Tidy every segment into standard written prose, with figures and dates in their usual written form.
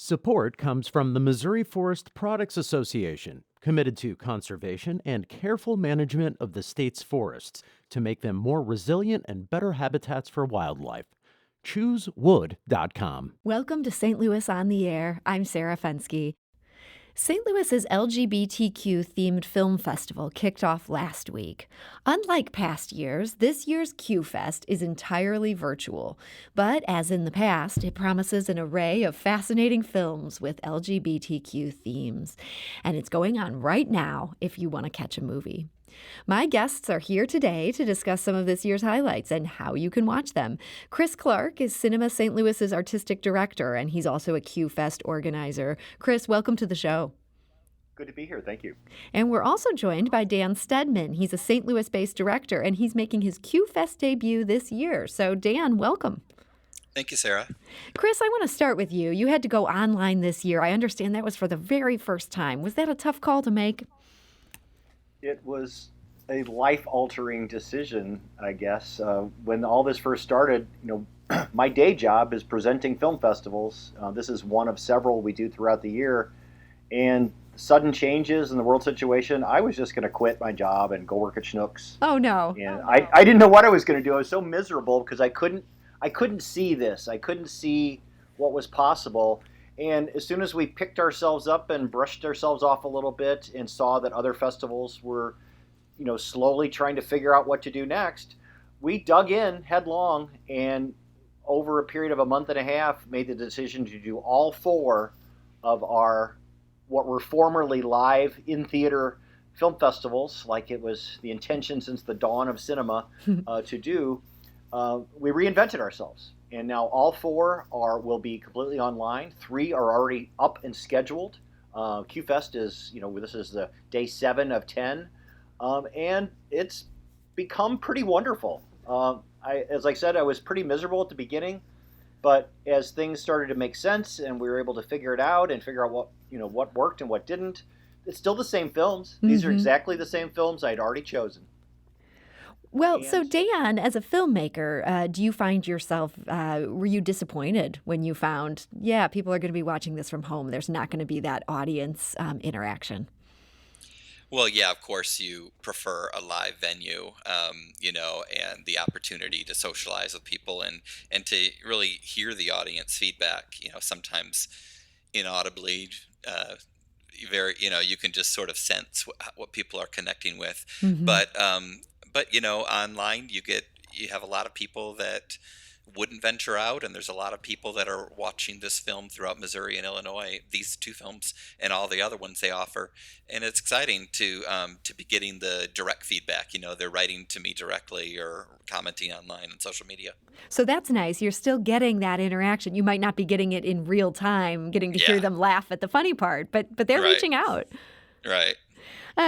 Support comes from the Missouri Forest Products Association, committed to conservation and careful management of the state's forests to make them more resilient and better habitats for wildlife. ChooseWood.com. Welcome to St. Louis on the Air. I'm Sarah Fenske. St. Louis's LGBTQ themed film festival kicked off last week. Unlike past years, this year's QFest is entirely virtual. But as in the past, it promises an array of fascinating films with LGBTQ themes. And it's going on right now if you want to catch a movie. My guests are here today to discuss some of this year's highlights and how you can watch them. Chris Clark is Cinema St. Louis's artistic director, and he's also a QFest organizer. Chris, welcome to the show. Good to be here. Thank you. And we're also joined by Dan Steadman. He's a St. Louis-based director, and he's making his QFest debut this year. So, Dan, welcome. Thank you, Sarah. Chris, I want to start with you. You had to go online this year. I understand that was for the very first time. Was that a tough call to make? It was a life-altering decision, I guess. When all this first started, my day job is presenting film festivals. This is one of several we do throughout the year. And sudden changes in the world situation, I was just going to quit my job and go work at Schnucks. Oh, no. And I didn't know what I was going to do. I was so miserable because I couldn't see this. I couldn't see what was possible. And as soon as we picked ourselves up and brushed ourselves off a little bit and saw that other festivals were, slowly trying to figure out what to do next, we dug in headlong and over a period of a month and a half made the decision to do all four of our what were formerly live in-theater film festivals, like it was the intention since the dawn of cinema to do. We reinvented ourselves. And now all four will be completely online. 3 are already up and scheduled. QFest is, this is the day 7 of 10. And it's become pretty wonderful. As I said, I was pretty miserable at the beginning. But as things started to make sense and we were able to figure it out and figure out what worked and what didn't, it's still the same films. Mm-hmm. These are exactly the same films I'd already chosen. Well, so Dan, as a filmmaker, do you find yourself, were you disappointed when you found, people are going to be watching this from home, there's not going to be that audience interaction? Well, yeah, of course you prefer a live venue, and the opportunity to socialize with people and to really hear the audience feedback, sometimes inaudibly, you can just sort of sense what people are connecting with. Mm-hmm. But online you have a lot of people that wouldn't venture out, and there's a lot of people that are watching this film throughout Missouri and Illinois, these 2 films and all the other ones they offer. And it's exciting to be getting the direct feedback. They're writing to me directly or commenting online on social media. So that's nice. You're still getting that interaction. You might not be getting it in real time, getting to hear them laugh at the funny part, but they're reaching out. Right.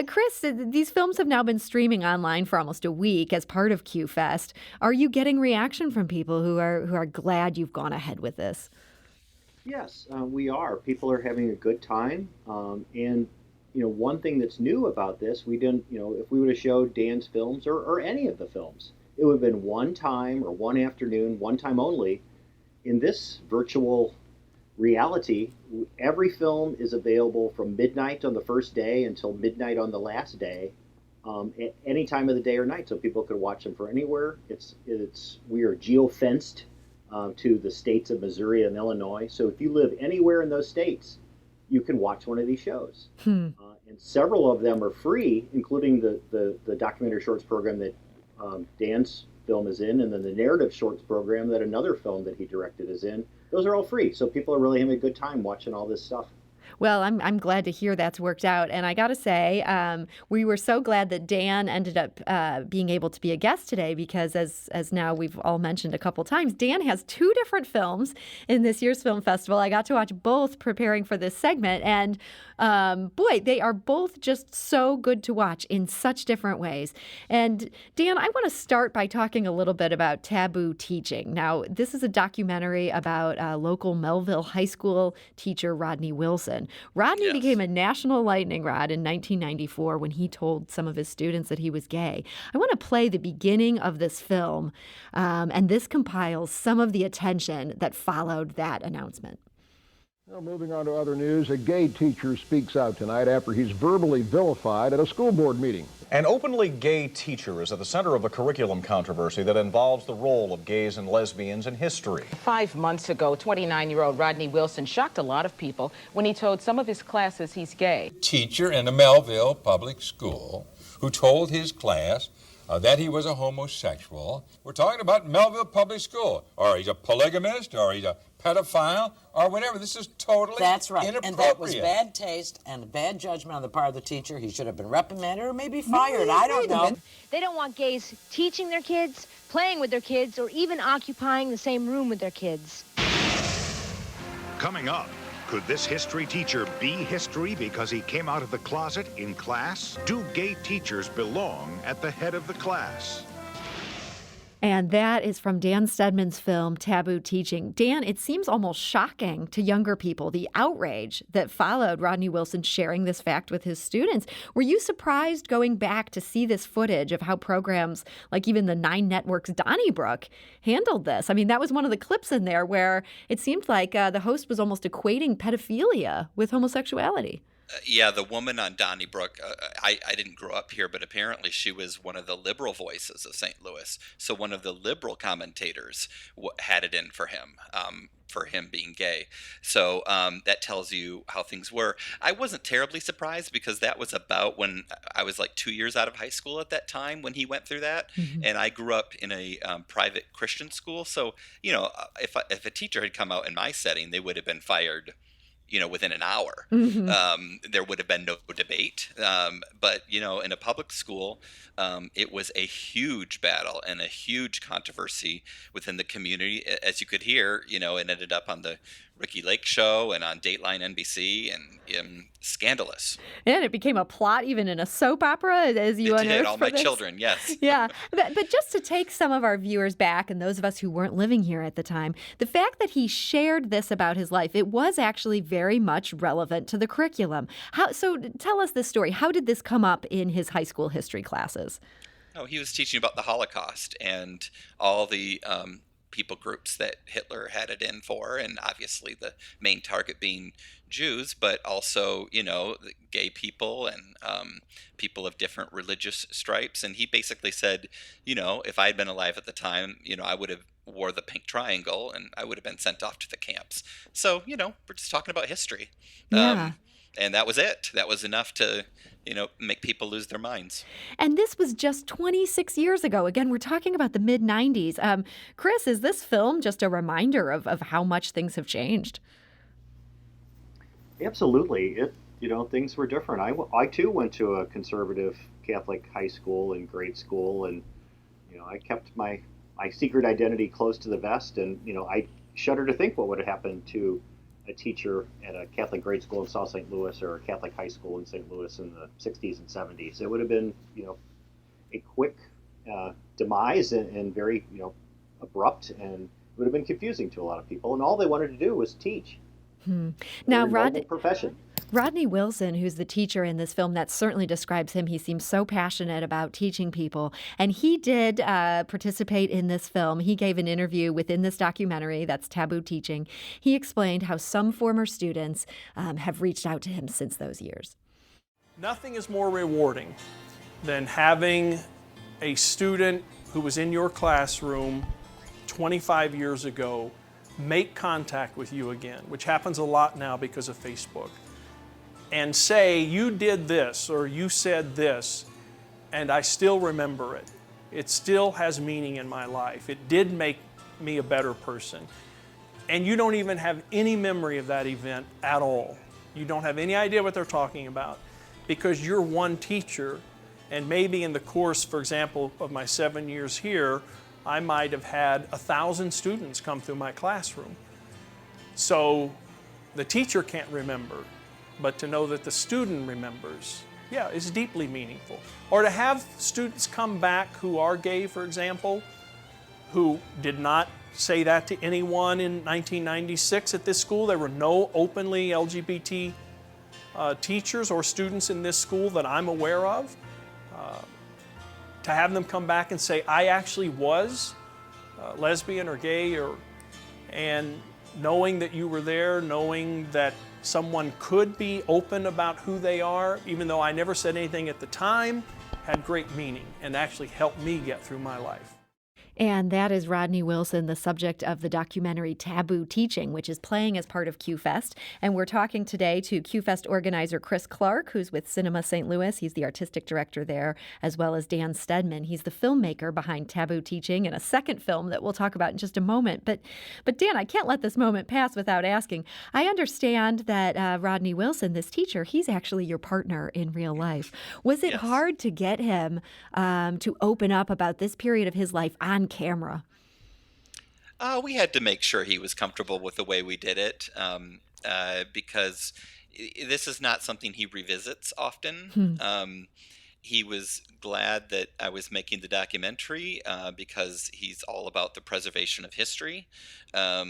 Chris, these films have now been streaming online for almost a week as part of QFest. Are you getting reaction from people who are glad you've gone ahead with this? Yes, we are. People are having a good time. And one thing that's new about this, we didn't, if we would have showed Dan's films or any of the films, it would have been one time or one afternoon, one time only. In this virtual reality, every film is available from midnight on the first day until midnight on the last day, at any time of the day or night, so people could watch them from anywhere. We are geo-fenced to the states of Missouri and Illinois, so if you live anywhere in those states, you can watch one of these shows. And several of them are free, including the documentary shorts program that Dan's film is in, and then the narrative shorts program that another film that he directed is in. Those are all free, so people are really having a good time watching all this stuff. Well, I'm glad to hear that's worked out. And I got to say, we were so glad that Dan ended up being able to be a guest today because, as now we've all mentioned a couple times, Dan has 2 different films in this year's film festival. I got to watch both preparing for this segment. And boy, they are both just so good to watch in such different ways. And Dan, I want to start by talking a little bit about Taboo Teaching. Now, this is a documentary about local Melville High School teacher Rodney Wilson. Rodney became a national lightning rod in 1994 when he told some of his students that he was gay. I want to play the beginning of this film, and this compiles some of the attention that followed that announcement. Well, moving on to other news, a gay teacher speaks out tonight after he's verbally vilified at a school board meeting. An openly gay teacher is at the center of a curriculum controversy that involves the role of gays and lesbians in history. 5 months ago, 29-year-old Rodney Wilson shocked a lot of people when he told some of his classes he's gay. Teacher in a Melville public school who told his class that he was a homosexual. We're talking about Melville Public School, or he's a polygamist, or he's a pedophile, or whatever. This is totally That's right. inappropriate. And that was bad taste and bad judgment on the part of the teacher. He should have been reprimanded or maybe fired. I don't know. They don't want gays teaching their kids, playing with their kids, or even occupying the same room with their kids. Coming up, could this history teacher be history because he came out of the closet in class? Do gay teachers belong at the head of the class? And that is from Dan Steadman's film, Taboo Teaching. Dan, it seems almost shocking to younger people, the outrage that followed Rodney Wilson sharing this fact with his students. Were you surprised going back to see this footage of how programs like even the 9 Network's Donnybrook handled this? I mean, that was one of the clips in there where it seemed like the host was almost equating pedophilia with homosexuality. Yeah, the woman on Donnybrook, I didn't grow up here, but apparently she was one of the liberal voices of St. Louis. So one of the liberal commentators had it in for him being gay. So that tells you how things were. I wasn't terribly surprised because that was about when I was like 2 years out of high school at that time when he went through that. Mm-hmm. And I grew up in a private Christian school. So, you know, if a teacher had come out in my setting, they would have been fired, you know, within an hour. Mm-hmm. There would have been no debate. But, you know, in a public school, it was a huge battle and a huge controversy within the community. As you could hear, you know, it ended up on the Ricky Lake show and on Dateline NBC and scandalous. And it became a plot even in a soap opera, as you unearthed. It did, All My this. Children, yes. Yeah, but just to take some of our viewers back and those of us who weren't living here at the time, the fact that he shared this about his life, it was actually very much relevant to the curriculum. So tell us this story. How did this come up in his high school history classes? Oh, he was teaching about the Holocaust and all the people groups that Hitler had it in for, and obviously the main target being Jews, but also, you know, the gay people and people of different religious stripes. And he basically said, you know, if I had been alive at the time, you know, I would have wore the pink triangle and I would have been sent off to the camps. So, you know, we're just talking about history. Yeah. And that was it. That was enough to, you know, make people lose their minds. And this was just 26 years ago. Again, we're talking about the mid-90s. Chris, is this film just a reminder of how much things have changed? Absolutely. Things were different. I too went to a conservative Catholic high school and grade school, and, you know, I kept my secret identity close to the vest, and, you know, I shudder to think what would have happened to a teacher at a Catholic grade school in South St. Louis or a Catholic high school in St. Louis in the 60s and 70s. It would have been, you know, a quick demise and very, you know, abrupt, and it would have been confusing to a lot of people. And all they wanted to do was teach. Now, profession. Rodney Wilson, who's the teacher in this film, that certainly describes him. He seems so passionate about teaching people. And he did participate in this film. He gave an interview within this documentary, that's Taboo Teaching. He explained how some former students have reached out to him since those years. Nothing is more rewarding than having a student who was in your classroom 25 years ago make contact with you again, which happens a lot now because of Facebook, and say, you did this or you said this, and I still remember it. It still has meaning in my life. It did make me a better person. And you don't even have any memory of that event at all. You don't have any idea what they're talking about because you're one teacher, and maybe in the course, for example, of my 7 years here, I might have had 1,000 students come through my classroom. So the teacher can't remember, but to know that the student remembers, yeah, is deeply meaningful. Or to have students come back who are gay, for example, who did not say that to anyone in 1996 at this school. There were no openly LGBT teachers or students in this school that I'm aware of. To have them come back and say, I actually was lesbian or gay, and knowing that you were there, knowing that someone could be open about who they are, even though I never said anything at the time, had great meaning and actually helped me get through my life. And that is Rodney Wilson, the subject of the documentary Taboo Teaching, which is playing as part of QFest. And we're talking today to QFest organizer Chris Clark, who's with Cinema St. Louis. He's the artistic director there, as well as Dan Steadman. He's the filmmaker behind Taboo Teaching and a second film that we'll talk about in just a moment. But Dan, I can't let this moment pass without asking. I understand that Rodney Wilson, this teacher, he's actually your partner in real life. Was it hard to get him to open up about this period of his life on camera? We had to make sure he was comfortable with the way we did it, because this is not something he revisits often. He was glad that I was making the documentary because he's all about the preservation of history. But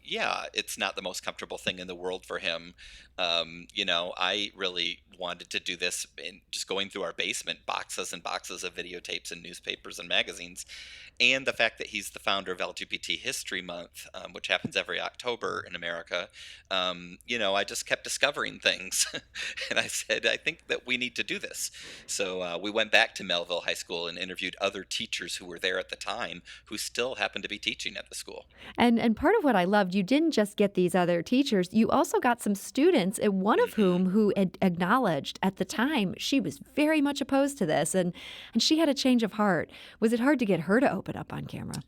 yeah, it's not the most comfortable thing in the world for him. I really wanted to do this in just going through our basement, boxes and boxes of videotapes and newspapers and magazines. And the fact that he's the founder of LGBT History Month, which happens every October in America, I just kept discovering things. And I said, I think that we need to do this. So we went back to Melville High School and interviewed other teachers who were there at the time who still happened to be teaching at the school. And part of what I loved, you didn't just get these other teachers, you also got some students, and one of who acknowledged at the time she was very much opposed to this, and she had a change of heart. Was it hard to get her to open up on camera?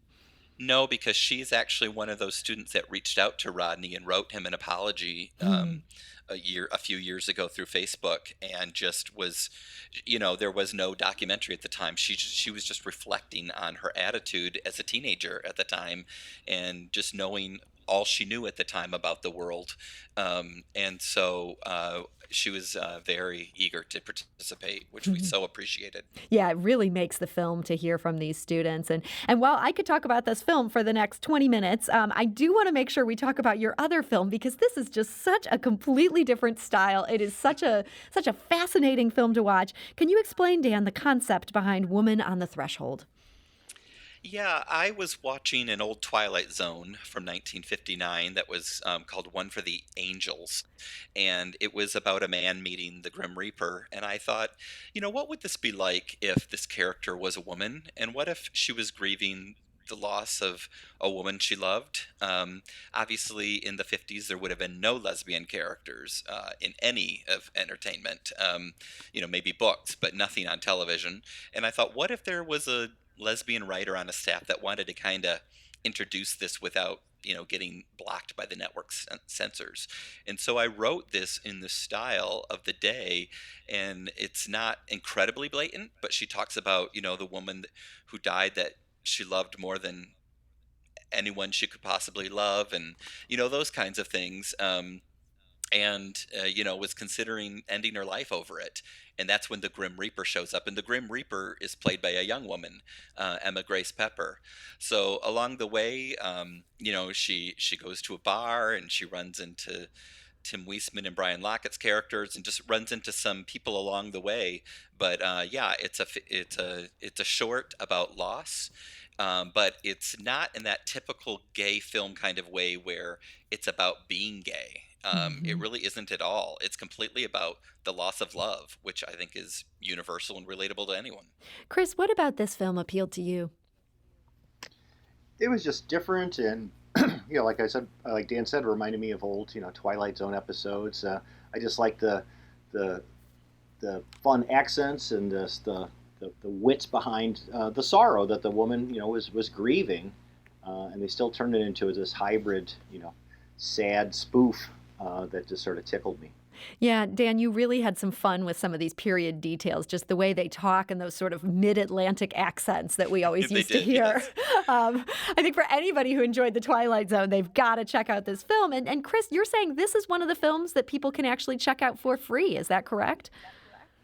No, because she's actually one of those students that reached out to Rodney and wrote him an apology a few years ago through Facebook, and just was, there was no documentary at the time. She was just reflecting on her attitude as a teenager at the time, and just knowing all she knew at the time about the world. And so she was very eager to participate, which we so appreciated. Yeah, it really makes the film to hear from these students. And while I could talk about this film for the next 20 minutes, I do want to make sure we talk about your other film, because this is just such a completely different style. It is such a fascinating film to watch. Can you explain, Dan, the concept behind Woman on the Threshold? Yeah, I was watching an old Twilight Zone from 1959 that was called One for the Angels, and it was about a man meeting the Grim Reaper, and I thought, what would this be like if this character was a woman, and what if she was grieving the loss of a woman she loved? Obviously, in the 50s, there would have been no lesbian characters in any of entertainment, maybe books, but nothing on television. And I thought, what if there was a lesbian writer on a staff that wanted to kind of introduce this without getting blocked by the network's censors? And so I wrote this in the style of the day, and it's not incredibly blatant, but she talks about the woman who died that she loved more than anyone she could possibly love, and those kinds of things, was considering ending her life over it. And that's when the Grim Reaper shows up. And the Grim Reaper is played by a young woman, Emma Grace Pepper. So along the way, she goes to a bar, and she runs into Tim Weisman and Brian Lockett's characters, and just runs into some people along the way. But it's a short about loss. But it's not in that typical gay film kind of way where it's about being gay. It really isn't at all. It's completely about the loss of love, which I think is universal and relatable to anyone. Chris, what about this film appealed to you? It was just different, and like I said, like Dan said, it reminded me of old, Twilight Zone episodes. I just like the fun accents and the wits behind the sorrow that the woman, was grieving, and they still turned it into this hybrid, sad spoof that just sort of tickled me. Yeah, Dan, you really had some fun with some of these period details, just the way they talk and those sort of mid-Atlantic accents that we always used to hear. Yes. I think for anybody who enjoyed the Twilight Zone, they've got to check out this film. And Chris, you're saying this is one of the films that people can actually check out for free. Is that correct?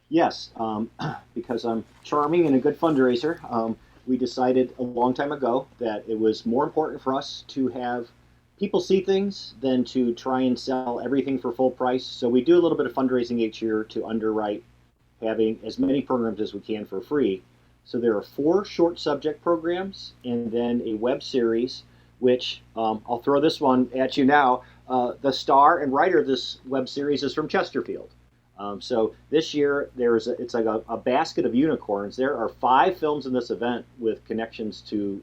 Yes, because I'm charming and a good fundraiser. We decided a long time ago that it was more important for us to have people see things than to try and sell everything for full price. So we do a little bit of fundraising each year to underwrite having as many programs as we can for free. So there are 4 short subject programs and then a web series which I'll throw this one at you now. The star and writer of this web series is from Chesterfield. So this year, it's like a basket of unicorns. There are 5 films in this event with connections to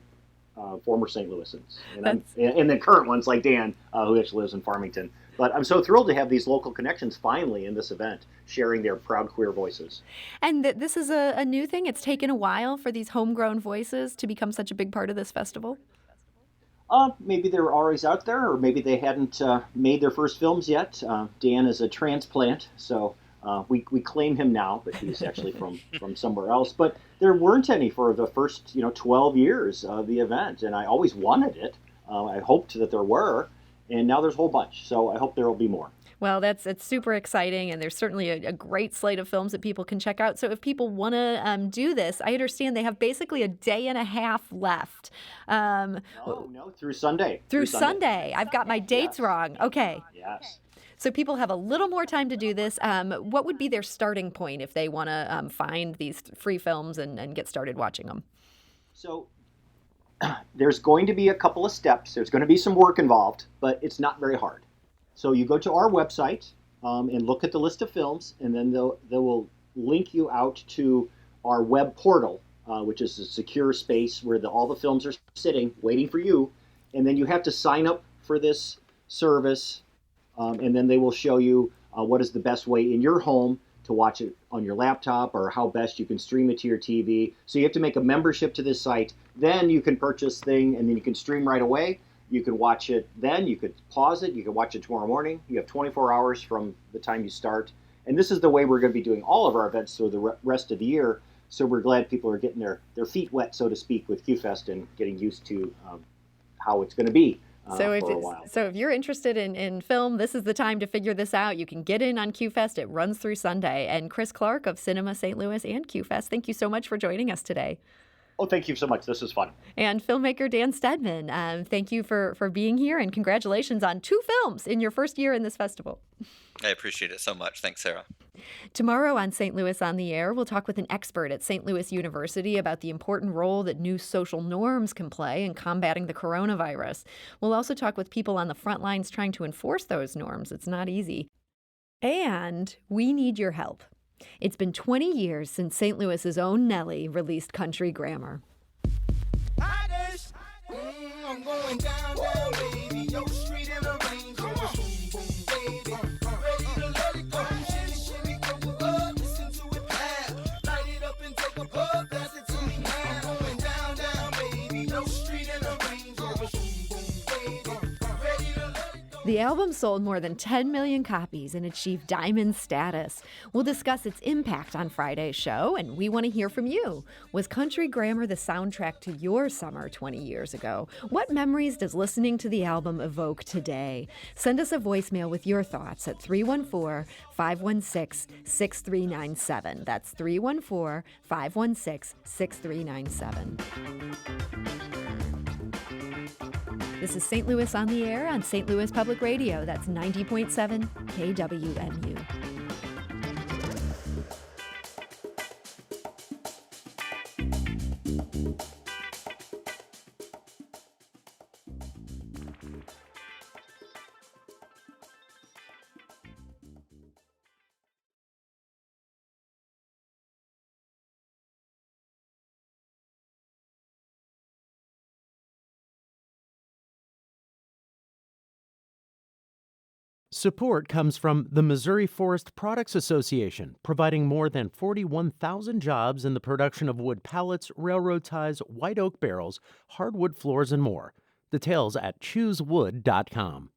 former St. Louisans. And the current ones, like Dan, who actually lives in Farmington. But I'm so thrilled to have these local connections finally in this event, sharing their proud queer voices. And this is a new thing. It's taken a while for these homegrown voices to become such a big part of this festival. Maybe they were always out there, or maybe they hadn't made their first films yet. Dan is a transplant, so we claim him now, but he's actually from somewhere else. But there weren't any for the first 12 years of the event, and I always wanted it. I hoped that there were, and now there's a whole bunch. So I hope there will be more. Well, it's super exciting, and there's certainly a great slate of films that people can check out. So if people want to do this, I understand they have basically a day and a half left. No, through Sunday. Through Sunday. I've got my dates wrong. Okay. Yes. So people have a little more time to do this. What would be their starting point if they want to find these free films and get started watching them? So there's going to be a couple of steps. There's going to be some work involved, but it's not very hard. So you go to our website and look at the list of films, and then they will link you out to our web portal, which is a secure space where all the films are sitting, waiting for you. And then you have to sign up for this service, and then they will show you what is the best way in your home to watch it on your laptop, or how best you can stream it to your TV. So you have to make a membership to this site. Then you can purchase thing, and then you can stream right away. You can watch it then, you could pause it, you can watch it tomorrow morning. You have 24 hours from the time you start. And this is the way we're going to be doing all of our events through the rest of the year. So we're glad people are getting their feet wet, so to speak, with QFest and getting used to how it's going to be for a while. So if you're interested in film, this is the time to figure this out. You can get in on QFest. It runs through Sunday. And Chris Clark of Cinema St. Louis and QFest, thank you so much for joining us today. Oh, thank you so much. This was fun. And filmmaker Dan Steadman, thank you for being here, and congratulations on 2 films in your first year in this festival. I appreciate it so much. Thanks, Sarah. Tomorrow on St. Louis on the Air, we'll talk with an expert at St. Louis University about the important role that new social norms can play in combating the coronavirus. We'll also talk with people on the front lines trying to enforce those norms. It's not easy. And we need your help. It's been 20 years since St. Louis's own Nelly released Country Grammar. I'm going down, baby. Your street in a Range Rover. Baby, ready to let it go. Shimmy, go up, listen to it clap. Light it up and take a puff, pass it to me now. Going down, baby. Your street in a Range Rover. Baby, ready to let it go. The album sold more than 10 million copies and achieved diamond status. We'll discuss its impact on Friday's show, and we want to hear from you. Was Country Grammar the soundtrack to your summer 20 years ago? What memories does listening to the album evoke today? Send us a voicemail with your thoughts at 314-516-6397. That's 314-516-6397. This is St. Louis on the Air on St. Louis Public Radio. That's 90.7 KWMU. Support comes from the Missouri Forest Products Association, providing more than 41,000 jobs in the production of wood pallets, railroad ties, white oak barrels, hardwood floors, and more. Details at choosewood.com.